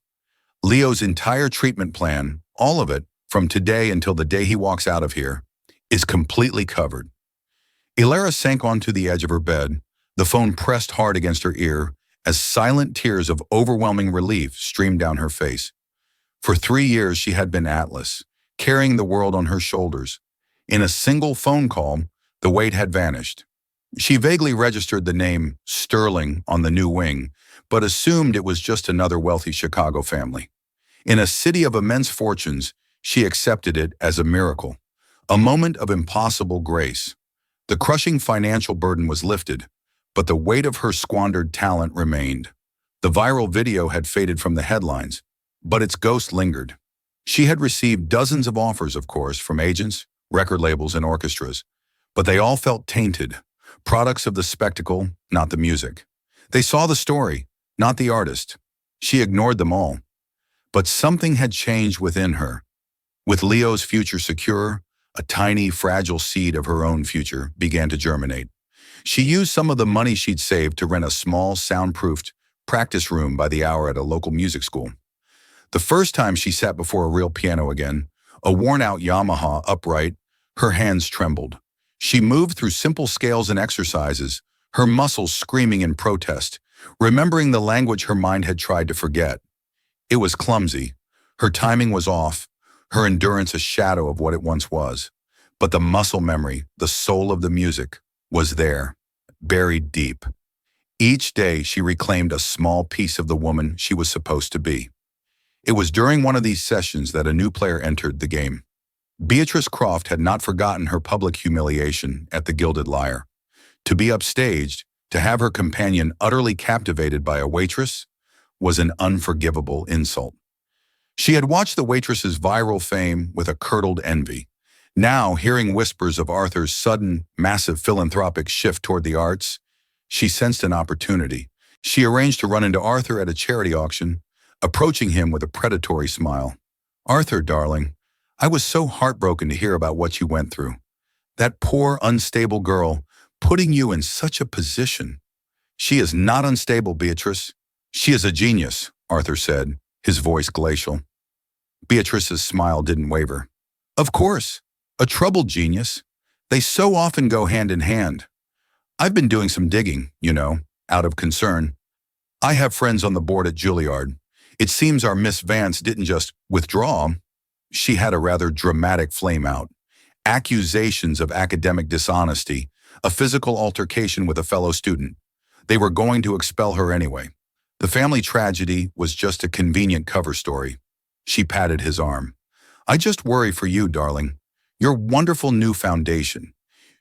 Leo's entire treatment plan, all of it, from today until the day he walks out of here, is completely covered." Ilara sank onto the edge of her bed, the phone pressed hard against her ear, as silent tears of overwhelming relief streamed down her face. For 3 years she had been Atlas, carrying the world on her shoulders. In a single phone call, the weight had vanished. She vaguely registered the name Sterling on the new wing, but assumed it was just another wealthy Chicago family. In a city of immense fortunes, she accepted it as a miracle, a moment of impossible grace. The crushing financial burden was lifted, but the weight of her squandered talent remained. The viral video had faded from the headlines, but its ghost lingered. She had received dozens of offers, of course, from agents, record labels, and orchestras, but they all felt tainted, products of the spectacle, not the music. They saw the story, not the artist. She ignored them all. But something had changed within her. With Leo's future secure, a tiny, fragile seed of her own future began to germinate. She used some of the money she'd saved to rent a small, soundproofed practice room by the hour at a local music school. The first time she sat before a real piano again, a worn-out Yamaha upright, her hands trembled. She moved through simple scales and exercises, her muscles screaming in protest, remembering the language her mind had tried to forget. It was clumsy. Her timing was off, her endurance a shadow of what it once was. But the muscle memory, the soul of the music, was there, buried deep. Each day she reclaimed a small piece of the woman she was supposed to be. It was during one of these sessions that a new player entered the game. Beatrice Croft had not forgotten her public humiliation at the Gilded Lyre. To be upstaged, to have her companion utterly captivated by a waitress, was an unforgivable insult. She had watched the waitress's viral fame with a curdled envy. Now, hearing whispers of Arthur's sudden, massive philanthropic shift toward the arts, she sensed an opportunity. She arranged to run into Arthur at a charity auction, approaching him with a predatory smile. "Arthur, darling, I was so heartbroken to hear about what you went through. That poor, unstable girl, putting you in such a position." "She is not unstable, Beatrice. She is a genius," Arthur said, his voice glacial. Beatrice's smile didn't waver. "Of course, a troubled genius. They so often go hand in hand. I've been doing some digging, out of concern. I have friends on the board at Juilliard. It seems our Miss Vance didn't just withdraw. She had a rather dramatic flame-out. Accusations of academic dishonesty, a physical altercation with a fellow student. They were going to expel her anyway. The family tragedy was just a convenient cover story." She patted his arm. "I just worry for you, darling. Your wonderful new foundation.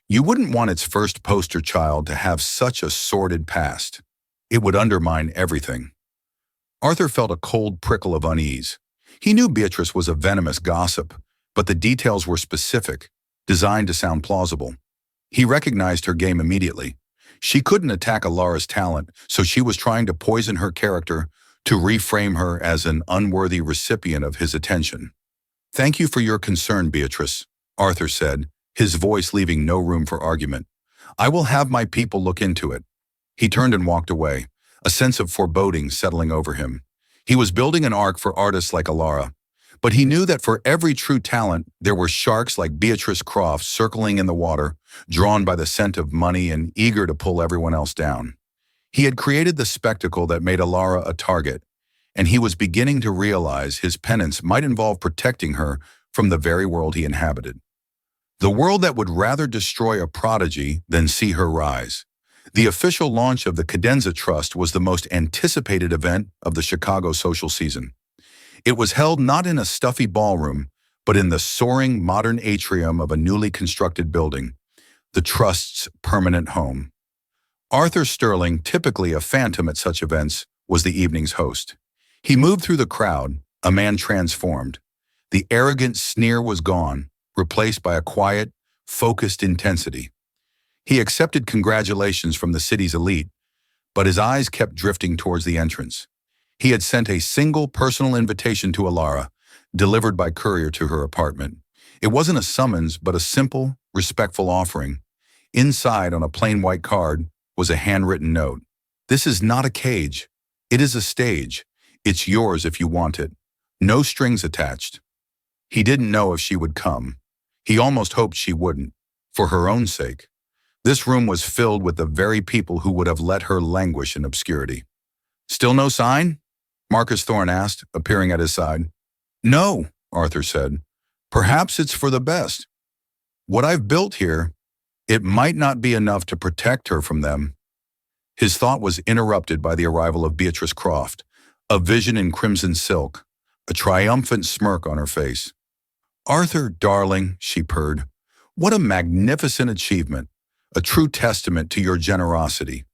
You wouldn't want its first poster child to have such a sordid past. It would undermine everything." Arthur felt a cold prickle of unease. He knew Beatrice was a venomous gossip, but the details were specific, designed to sound plausible. He recognized her game immediately. She couldn't attack Ilara's talent, so she was trying to poison her character to reframe her as an unworthy recipient of his attention. "Thank you for your concern, Beatrice," Arthur said, his voice leaving no room for argument. "I will have my people look into it." He turned and walked away, a sense of foreboding settling over him. He was building an ark for artists like Ilara, but he knew that for every true talent, there were sharks like Beatrice Croft circling in the water, drawn by the scent of money and eager to pull everyone else down. He had created the spectacle that made Ilara a target, and he was beginning to realize his penance might involve protecting her from the very world he inhabited. The world that would rather destroy a prodigy than see her rise. The official launch of the Cadenza Trust was the most anticipated event of the Chicago social season. It was held not in a stuffy ballroom, but in the soaring modern atrium of a newly constructed building, the Trust's permanent home. Arthur Sterling, typically a phantom at such events, was the evening's host. He moved through the crowd, a man transformed. The arrogant sneer was gone, replaced by a quiet, focused intensity. He accepted congratulations from the city's elite, but his eyes kept drifting towards the entrance. He had sent a single personal invitation to Alara, delivered by courier to her apartment. It wasn't a summons, but a simple, respectful offering. Inside, on a plain white card, was a handwritten note. "This is not a cage. It is a stage. It's yours if you want it. No strings attached." He didn't know if she would come. He almost hoped she wouldn't, for her own sake. This room was filled with the very people who would have let her languish in obscurity. "Still no sign?" Marcus Thorne asked, appearing at his side. "No," Arthur said. "Perhaps it's for the best. What I've built here, it might not be enough to protect her from them." His thought was interrupted by the arrival of Beatrice Croft, a vision in crimson silk, a triumphant smirk on her face. "Arthur, darling," she purred, "what a magnificent achievement, a true testament to your generosity."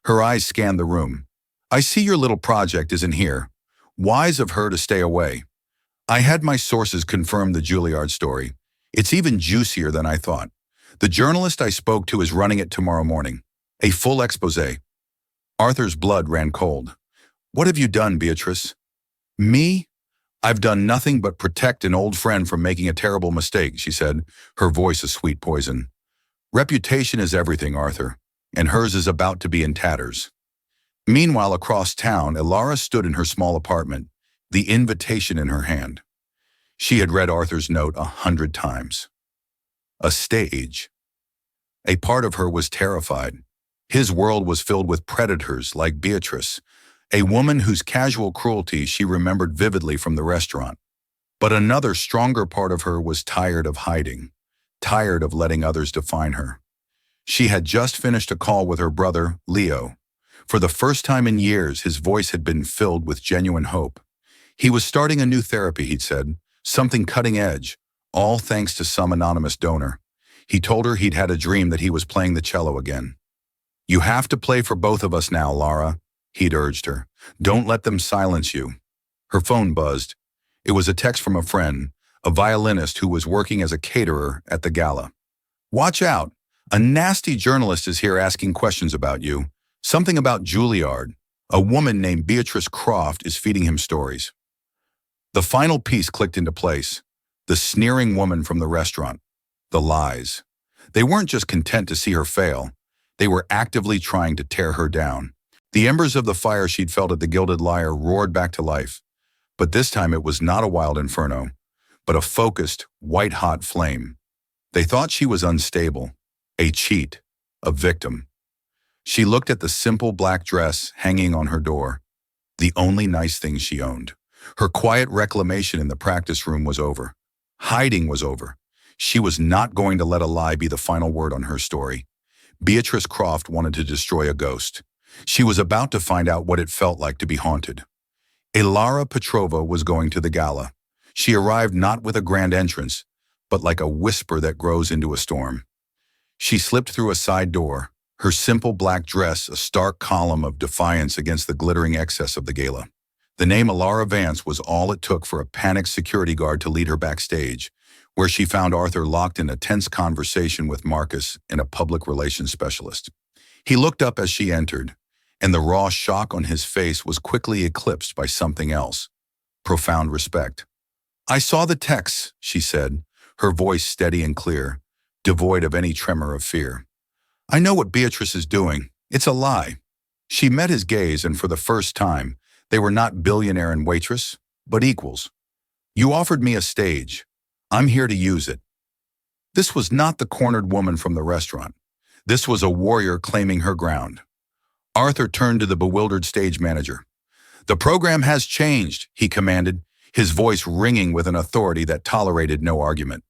Her eyes scanned the room. "I see your little project isn't here. Wise of her to stay away. I had my sources confirm the Juilliard story. It's even juicier than I thought. The journalist I spoke to is running it tomorrow morning. A full exposé." Arthur's blood ran cold. "What have you done, Beatrice?" "Me? I've done nothing but protect an old friend from making a terrible mistake," she said, her voice a sweet poison. "Reputation is everything, Arthur, and hers is about to be in tatters." Meanwhile, across town, Alara stood in her small apartment, the invitation in her hand. She had read Arthur's note 100 times. A stage. A part of her was terrified. His world was filled with predators like Beatrice, a woman whose casual cruelty she remembered vividly from the restaurant. But another stronger part of her was tired of hiding, tired of letting others define her. She had just finished a call with her brother, Leo. For the first time in years, his voice had been filled with genuine hope. He was starting a new therapy, he'd said, something cutting edge, all thanks to some anonymous donor. He told her he'd had a dream that he was playing the cello again. "You have to play for both of us now, Lara," he'd urged her. "Don't let them silence you." Her phone buzzed. It was a text from a friend, a violinist who was working as a caterer at the gala. "Watch out. A nasty journalist is here asking questions about you. Something about Juilliard. A woman named Beatrice Croft is feeding him stories." The final piece clicked into place. The sneering woman from the restaurant. The lies. They weren't just content to see her fail. They were actively trying to tear her down. The embers of the fire she'd felt at the Gilded Lyre roared back to life. But this time it was not a wild inferno, but a focused, white-hot flame. They thought she was unstable, a cheat, a victim. She looked at the simple black dress hanging on her door, the only nice thing she owned. Her quiet reclamation in the practice room was over. Hiding was over. She was not going to let a lie be the final word on her story. Beatrice Croft wanted to destroy a ghost. She was about to find out what it felt like to be haunted. Alara Petrova was going to the gala. She arrived not with a grand entrance, but like a whisper that grows into a storm. She slipped through a side door, her simple black dress a stark column of defiance against the glittering excess of the gala. The name Alara Vance was all it took for a panicked security guard to lead her backstage, where she found Arthur locked in a tense conversation with Marcus and a public relations specialist. He looked up as she entered, and the raw shock on his face was quickly eclipsed by something else: profound respect. "I saw the texts," she said, her voice steady and clear, devoid of any tremor of fear. "I know what Beatrice is doing. It's a lie." She met his gaze, and for the first time, they were not Billionaire and Waitress, but equals. "You offered me a stage. I'm here to use it." This was not the cornered woman from the restaurant. This was a warrior claiming her ground. Arthur turned to the bewildered stage manager. "The program has changed," he commanded, his voice ringing with an authority that tolerated no argument.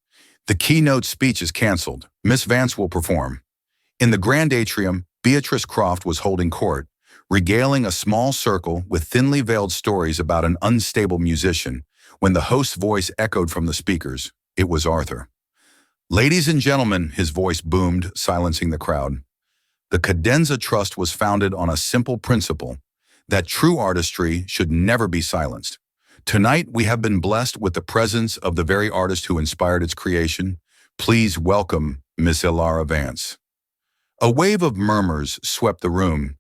"The keynote speech is canceled. Miss Vance will perform." In the grand atrium, Beatrice Croft was holding court, regaling a small circle with thinly veiled stories about an unstable musician. When the host's voice echoed from the speakers, it was Arthur. "Ladies and gentlemen," his voice boomed, silencing the crowd. "The Cadenza Trust was founded on a simple principle, that true artistry should never be silenced. Tonight, we have been blessed with the presence of the very artist who inspired its creation. Please welcome Miss Alara Vance." A wave of murmurs swept the room.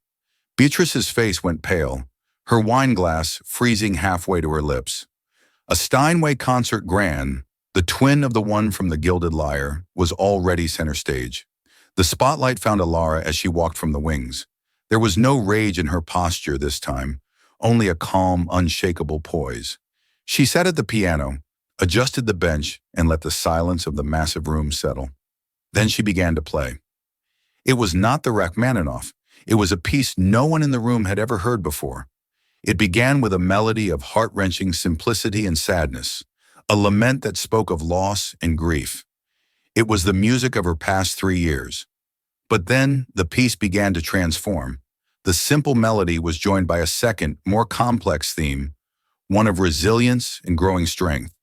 Beatrice's face went pale, her wine glass freezing halfway to her lips. A Steinway concert grand, the twin of the one from the Gilded Lyre, was already center stage. The spotlight found Alara as she walked from the wings. There was no rage in her posture this time, only a calm, unshakable poise. She sat at the piano, adjusted the bench, and let the silence of the massive room settle. Then she began to play. It was not the Rachmaninoff. It was a piece no one in the room had ever heard before. It began with a melody of heart-wrenching simplicity and sadness, a lament that spoke of loss and grief. It was the music of her past 3 years. But then the piece began to transform. The simple melody was joined by a second, more complex theme, one of resilience and growing strength.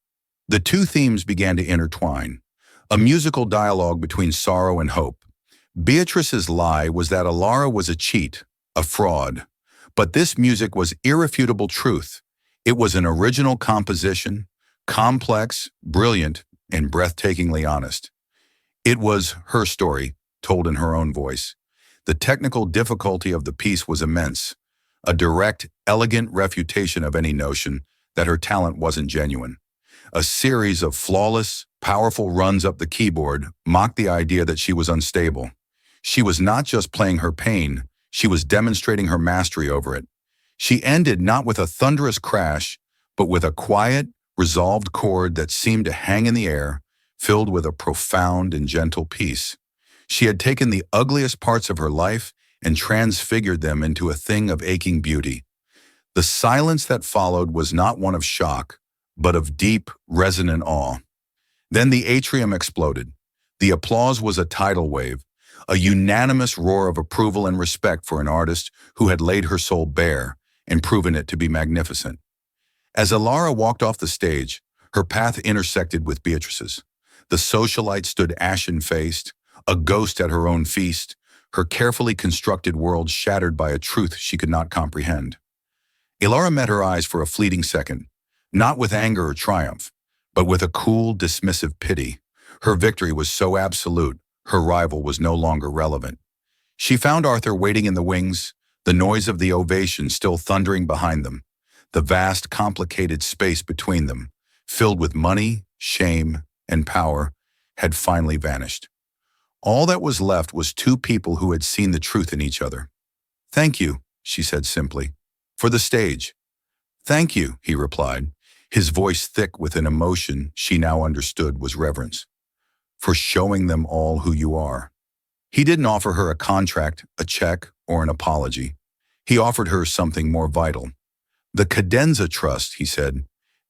The two themes began to intertwine, a musical dialogue between sorrow and hope. Beatrice's lie was that Alara was a cheat, a fraud. But this music was irrefutable truth. It was an original composition, complex, brilliant, and breathtakingly honest. It was her story, told in her own voice. The technical difficulty of the piece was immense, a direct, elegant refutation of any notion that her talent wasn't genuine. A series of flawless, powerful runs up the keyboard mocked the idea that she was unstable. She was not just playing her pain, she was demonstrating her mastery over it. She ended not with a thunderous crash, but with a quiet, resolved chord that seemed to hang in the air, filled with a profound and gentle peace. She had taken the ugliest parts of her life and transfigured them into a thing of aching beauty. The silence that followed was not one of shock, but of deep, resonant awe. Then the atrium exploded. The applause was a tidal wave, a unanimous roar of approval and respect for an artist who had laid her soul bare and proven it to be magnificent. As Alara walked off the stage, her path intersected with Beatrice's. The socialite stood ashen-faced, a ghost at her own feast, her carefully constructed world shattered by a truth she could not comprehend. Alara met her eyes for a fleeting second, not with anger or triumph, but with a cool, dismissive pity. Her victory was so absolute, her rival was no longer relevant. She found Arthur waiting in the wings, the noise of the ovation still thundering behind them. The vast, complicated space between them, filled with money, shame, and power, had finally vanished. All that was left was two people who had seen the truth in each other. "Thank you," she said simply, "for the stage." "Thank you," he replied, his voice thick with an emotion she now understood was reverence. "For showing them all who you are." He didn't offer her a contract, a check, or an apology. He offered her something more vital. "The Cadenza Trust," he said,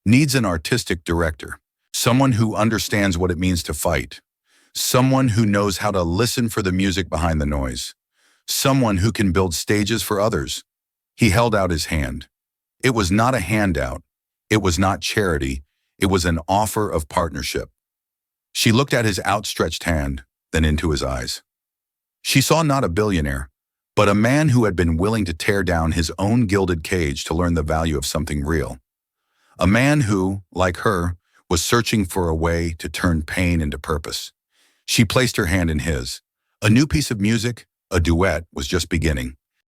"needs an artistic director, someone who understands what it means to fight, someone who knows how to listen for the music behind the noise, someone who can build stages for others." He held out his hand. It was not a handout. It was not charity. It was an offer of partnership. She looked at his outstretched hand, then into his eyes. She saw not a billionaire, but a man who had been willing to tear down his own gilded cage to learn the value of something real. A man who, like her, was searching for a way to turn pain into purpose. She placed her hand in his. A new piece of music, a duet, was just beginning.